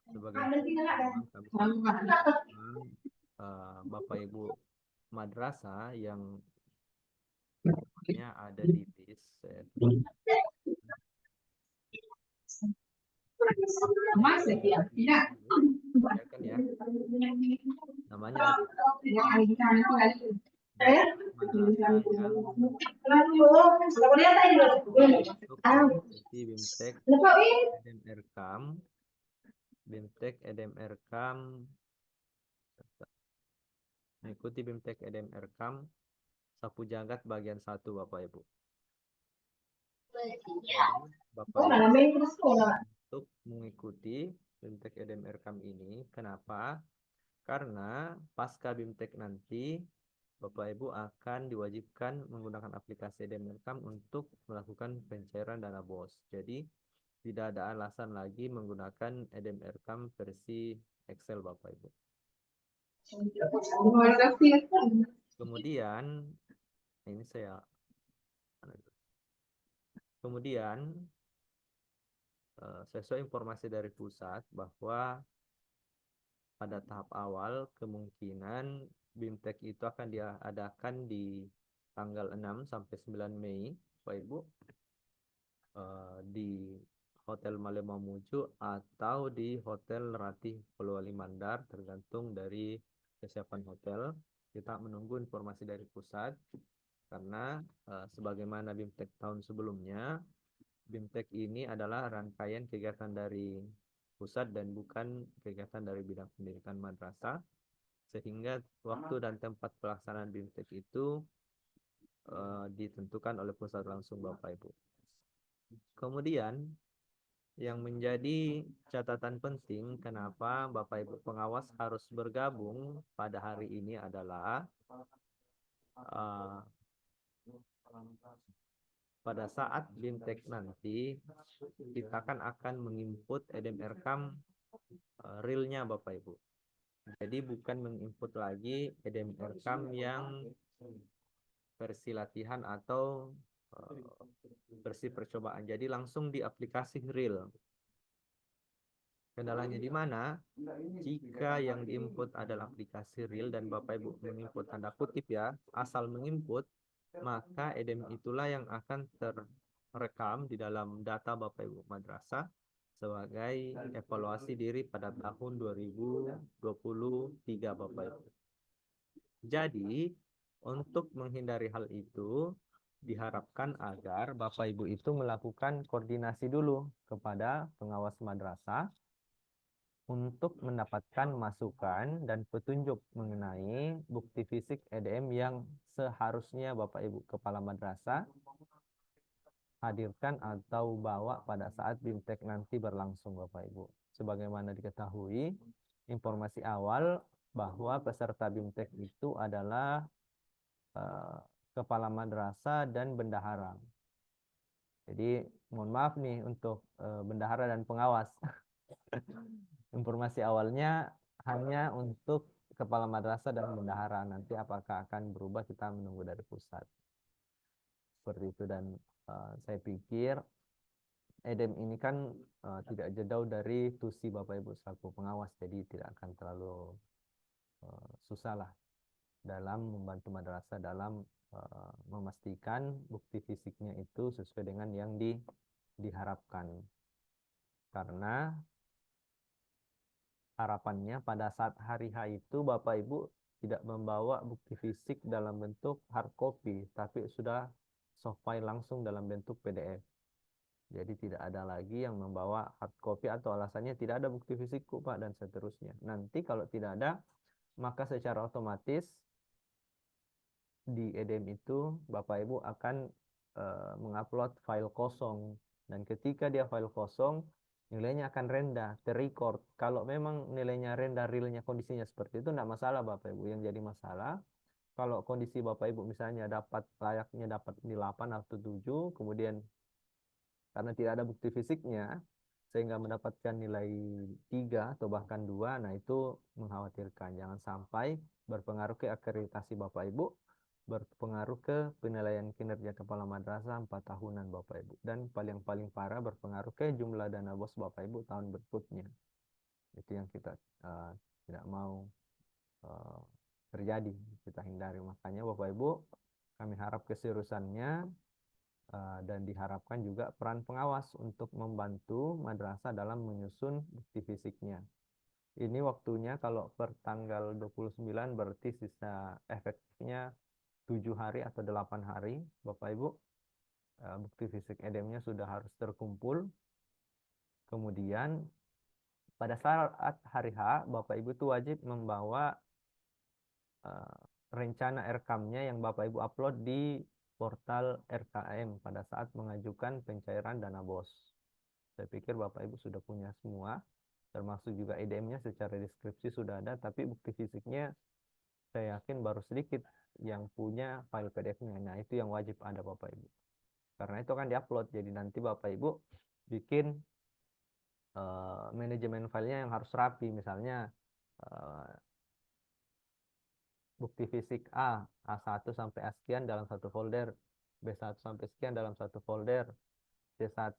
Sebagai memang kami sampaikan, Bapak Ibu madrasah yang ada di BIS, ya kan ya, namanya madrasah yang untuk mengikuti BIMTEK EDM Erkam, mengikuti BIMTEK EDM Erkam Sapu Jagat bagian 1 Bapak Ibu. Jadi Bapak Ibu untuk mengikuti BIMTEK EDM Erkam ini, kenapa? Karena pasca BIMTEK nanti Bapak Ibu akan diwajibkan menggunakan aplikasi EDM Erkam untuk melakukan pencairan dana BOS. Jadi tidak ada alasan lagi menggunakan EDM Erkam versi Excel Bapak Ibu. Kemudian sesuai informasi dari pusat bahwa pada tahap awal kemungkinan BIMTEK itu akan diadakan di tanggal 6 sampai 9 Mei, Bapak Ibu, di Hotel Maleo Mamuju atau di Hotel Ratih Polowali Mandar, tergantung dari kesiapan hotel. Kita menunggu informasi dari pusat karena sebagaimana BIMTEK tahun sebelumnya, BIMTEK ini adalah rangkaian kegiatan dari pusat dan bukan kegiatan dari bidang pendidikan madrasah, sehingga waktu dan tempat pelaksanaan BIMTEK itu ditentukan oleh pusat langsung Bapak Ibu. Kemudian yang menjadi catatan penting kenapa Bapak Ibu pengawas harus bergabung pada hari ini adalah pada saat BIMTEK nanti kita akan menginput EDM Erkam realnya Bapak Ibu. Jadi bukan menginput lagi EDM Erkam yang versi latihan atau versi percobaan. Jadi langsung di aplikasi real. Kendalanya di mana? Jika yang diinput adalah aplikasi real dan Bapak Ibu menginput tanda kutip ya, asal menginput, maka EDM itulah yang akan terekam di dalam data Bapak Ibu madrasah sebagai evaluasi diri pada tahun 2023 Bapak Ibu. Jadi, untuk menghindari hal itu, diharapkan agar Bapak Ibu itu melakukan koordinasi dulu kepada pengawas madrasah untuk mendapatkan masukan dan petunjuk mengenai bukti fisik EDM yang seharusnya Bapak Ibu Kepala Madrasah hadirkan atau bawa pada saat BIMTEK nanti berlangsung Bapak Ibu. Sebagaimana diketahui, informasi awal bahwa peserta BIMTEK itu adalah Kepala Madrasah dan Bendahara. Jadi mohon maaf nih untuk bendahara dan pengawas. Informasi awalnya hanya untuk kepala madrasah dan bendahara. Nanti apakah akan berubah kita menunggu dari pusat. Seperti itu, dan saya pikir EDM ini kan tidak jauh dari tusi Bapak Ibu selaku pengawas, jadi tidak akan terlalu susah lah dalam membantu madrasah dalam memastikan bukti fisiknya itu sesuai dengan yang diharapkan. Karena harapannya pada saat hari H itu Bapak Ibu tidak membawa bukti fisik dalam bentuk hard copy, tapi sudah soft file langsung dalam bentuk PDF. Jadi tidak ada lagi yang membawa hard copy atau alasannya tidak ada bukti fisikku Pak dan seterusnya. Nanti kalau tidak ada, maka secara otomatis di EDM itu Bapak Ibu akan mengupload file kosong, dan ketika dia file kosong nilainya akan rendah, terrecord. Kalau memang nilainya rendah, realnya kondisinya seperti itu, tidak masalah Bapak Ibu. Yang jadi masalah, kalau kondisi Bapak Ibu misalnya layaknya dapat di 8 atau 7, kemudian karena tidak ada bukti fisiknya, sehingga mendapatkan nilai 3 atau bahkan 2, nah itu mengkhawatirkan. Jangan sampai berpengaruh ke akreditasi Bapak Ibu, berpengaruh ke penilaian kinerja kepala madrasah 4 tahunan Bapak Ibu. Dan paling parah berpengaruh ke jumlah dana bos Bapak Ibu tahun berikutnya. Itu yang kita tidak mau uh, terjadi, kita hindari. Makanya Bapak Ibu, kami harap keseriusannya dan diharapkan juga peran pengawas untuk membantu madrasah dalam menyusun bukti fisiknya. Ini waktunya kalau per tanggal 29 berarti sisa efeknya 7 hari atau 8 hari, Bapak Ibu. Bukti fisik edemnya sudah harus terkumpul. Kemudian pada saat hari H, Bapak Ibu itu wajib membawa rencana RKAM-nya yang Bapak Ibu upload di portal RKM pada saat mengajukan pencairan dana BOS. Saya pikir Bapak Ibu sudah punya semua, termasuk juga EDM-nya secara deskripsi sudah ada, tapi bukti fisiknya saya yakin baru sedikit yang punya file PDF-nya. Nah, itu yang wajib ada Bapak Ibu. Karena itu akan diupload, jadi nanti Bapak Ibu bikin manajemen filenya yang harus rapi, misalnya bukti fisik A1 sampai A sekian dalam satu folder, B1 sampai sekian dalam satu folder, C1,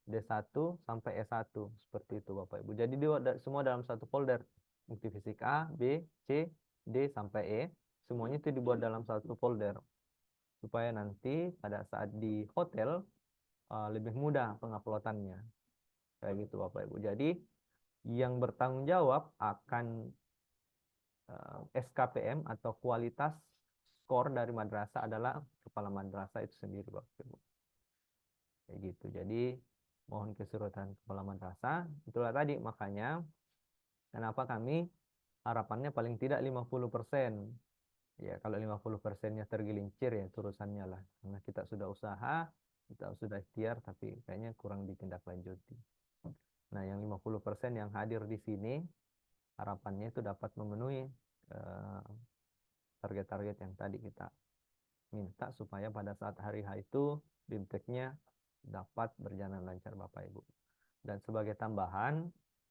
D1 sampai E1, seperti itu Bapak Ibu. Jadi semua dalam satu folder, bukti fisik A, B, C, D sampai E, semuanya itu dibuat dalam satu folder, supaya nanti pada saat di hotel lebih mudah penguploadannya, kayak gitu Bapak Ibu. Jadi yang bertanggung jawab akan SKPM atau kualitas skor dari madrasah adalah kepala madrasah itu sendiri Bapak Ibu. Kayak gitu. Jadi mohon keserutan kepala madrasah. Itulah tadi makanya kenapa kami harapannya paling tidak 50%. Ya, kalau 50%-nya tergelincir ya urusannya lah. Karena kita sudah usaha, kita sudah ikhtiar tapi kayaknya kurang ditindaklanjuti. Nah, yang 50% yang hadir di sini harapannya itu dapat memenuhi target-target yang tadi kita minta supaya pada saat hari H itu BIMTEK-nya dapat berjalan lancar Bapak Ibu. Dan sebagai tambahan,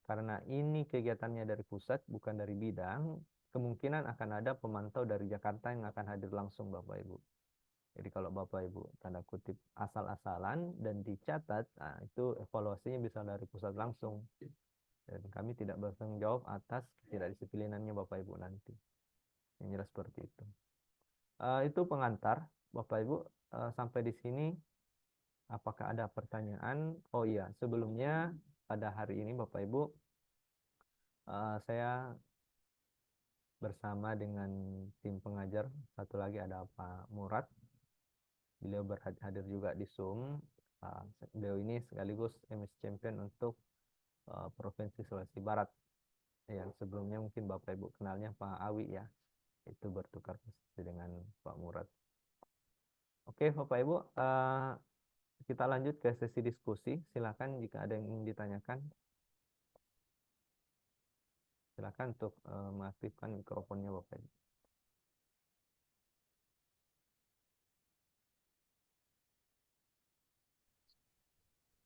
karena ini kegiatannya dari pusat bukan dari bidang, kemungkinan akan ada pemantau dari Jakarta yang akan hadir langsung Bapak Ibu. Jadi kalau Bapak Ibu tanda kutip asal-asalan dan dicatat, nah itu evaluasinya bisa dari pusat langsung. Dan kami tidak bertanggung jawab atas ketidakdisiplinannya Bapak Ibu nanti. Yang jelas seperti itu. Itu pengantar Bapak Ibu. Sampai di sini apakah ada pertanyaan? Oh iya, sebelumnya pada hari ini Bapak Ibu saya bersama dengan tim pengajar, satu lagi ada Pak Murad. Beliau berhadir juga di Zoom. Beliau ini sekaligus MS Champion untuk Provinsi Sulawesi Barat. Yang sebelumnya mungkin Bapak Ibu kenalnya Pak Awi ya. Itu bertukar posisi dengan Pak Murad. Oke Bapak Ibu, kita lanjut ke sesi diskusi. Silakan jika ada yang ingin ditanyakan. Silakan untuk mengaktifkan mikrofonnya Bapak Ibu.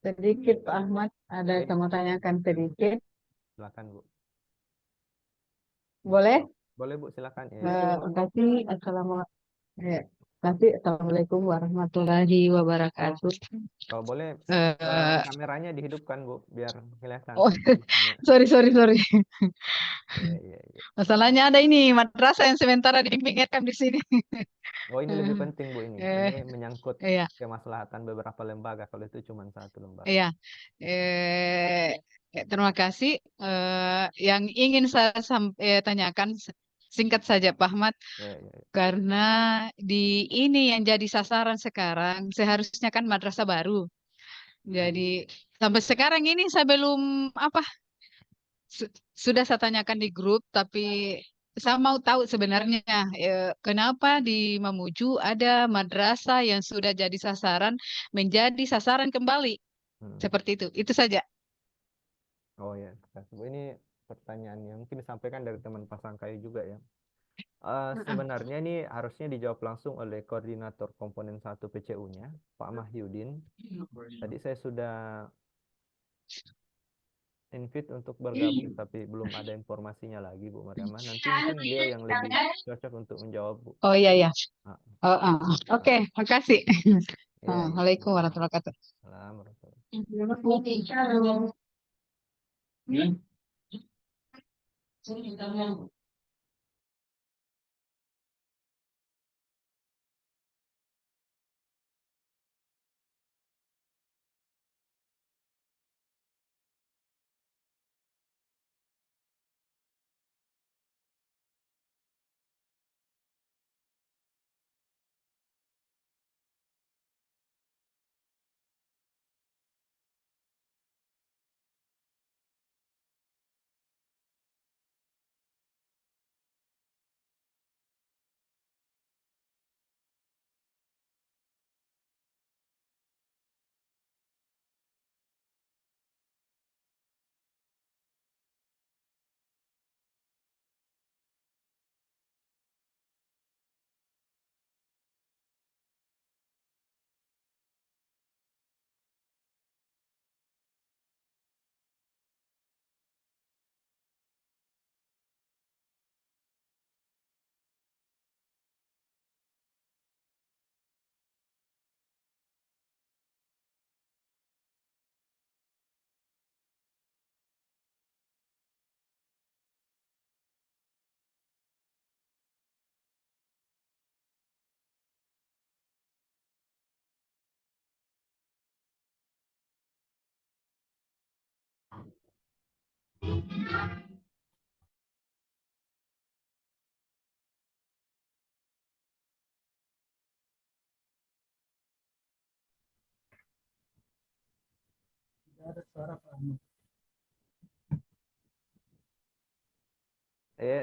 Sedikit Pak Ahmad, ada yang mau tanyakan sedikit. Silakan Bu. Boleh? Boleh Bu, silakan ya. Terima kasih. Assalamualaikum warahmatullahi wabarakatuh. Kalau boleh Eh, kameranya dihidupkan Bu, biar kelihatan. oh, sorry. Iya, iya, iya. Masalahnya ada ini madrasah yang sementara dipinggirkan di sini. Oh ini lebih penting Bu ini. Eh, Ini menyangkut iya, kemaslahatan beberapa lembaga. Kalau itu cuma satu lembaga. iya. Terima kasih. Yang ingin saya tanyakan singkat saja, Pak Ahmad. Iya, iya, iya. Karena di ini yang jadi sasaran sekarang seharusnya kan madrasah baru. Jadi sampai sekarang ini saya belum apa sudah saya tanyakan di grup, tapi saya mau tahu sebenarnya kenapa di Mamuju ada madrasah yang sudah jadi sasaran menjadi sasaran kembali Hmm. seperti itu. Itu saja. Oh ya, Bu, ini pertanyaan yang mungkin disampaikan dari teman pasang kayu juga ya. Sebenarnya ini harusnya dijawab langsung oleh koordinator komponen 1 PCU-nya, Pak Mahyudin. Tadi saya sudah invite untuk bergabung, tapi belum ada informasinya lagi Bu Mariamah. Nanti mungkin beliau yang lebih cocok untuk menjawab Bu. Oh iya ya. Ah, Oh, oke, makasih. iya, iya. Assalamualaikum warahmatullahi wabarakatuh. Salam warahmatullahi.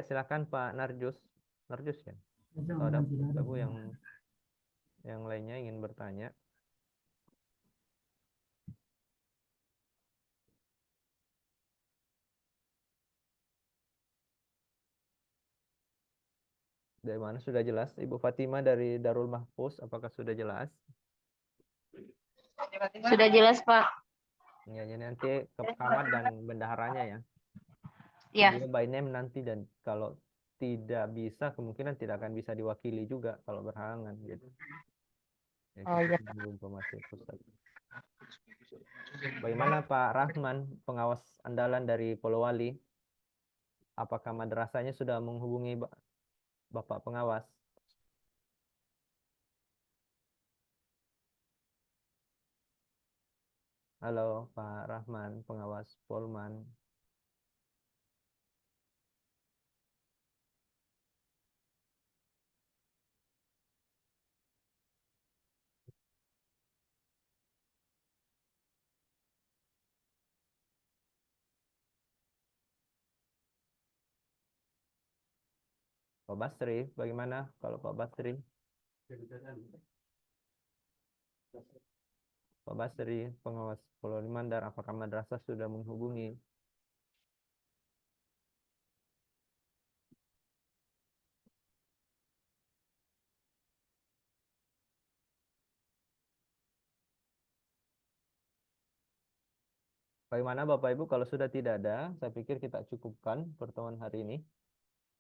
Silakan Pak Narjus. Narjus ya. Atau ada Bapak Ibu yang lainnya ingin bertanya. Dari mana sudah jelas? Ibu Fatima dari Darul Mahfuz, apakah sudah jelas? Sudah jelas, Pak. Ya, jadi nanti ke camat dan bendaharanya ya. Ya. Dia by name nanti, dan kalau tidak bisa kemungkinan tidak akan bisa diwakili juga kalau berhalangan gitu. Ya, Oh kita iya, tunggu informasi pusat. Bagaimana Pak Rahman, pengawas andalan dari Polowali? Apakah madrasahnya sudah menghubungi Bapak pengawas? Halo Pak Rahman, pengawas Polman. Pak Basri, bagaimana kalau Pak Basri? Pak Basri, pengawas Pulau Mandar, apakah madrasah sudah menghubungi? Bagaimana Bapak Ibu, kalau sudah tidak ada, saya pikir kita cukupkan pertemuan hari ini.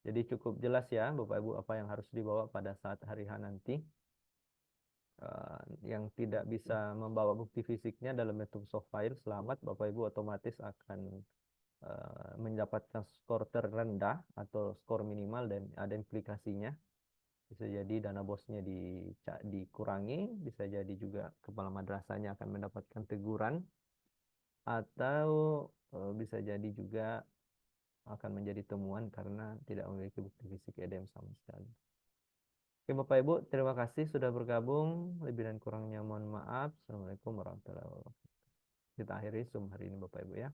Jadi cukup jelas ya Bapak Ibu apa yang harus dibawa pada saat hari H nanti. Yang tidak bisa membawa bukti fisiknya dalam bentuk soft file, selamat, Bapak Ibu otomatis akan mendapatkan skor terendah atau skor minimal, dan ada implikasinya. Bisa jadi dana bosnya dikurangi, bisa jadi juga kepala madrasahnya akan mendapatkan teguran, atau bisa jadi juga akan menjadi temuan karena tidak memiliki bukti fisik EDM sama sekali. Oke Bapak Ibu, terima kasih sudah bergabung. Lebih dan kurangnya mohon maaf. Assalamualaikum warahmatullahi wabarakatuh. Kita akhiri Zoom hari ini Bapak Ibu ya.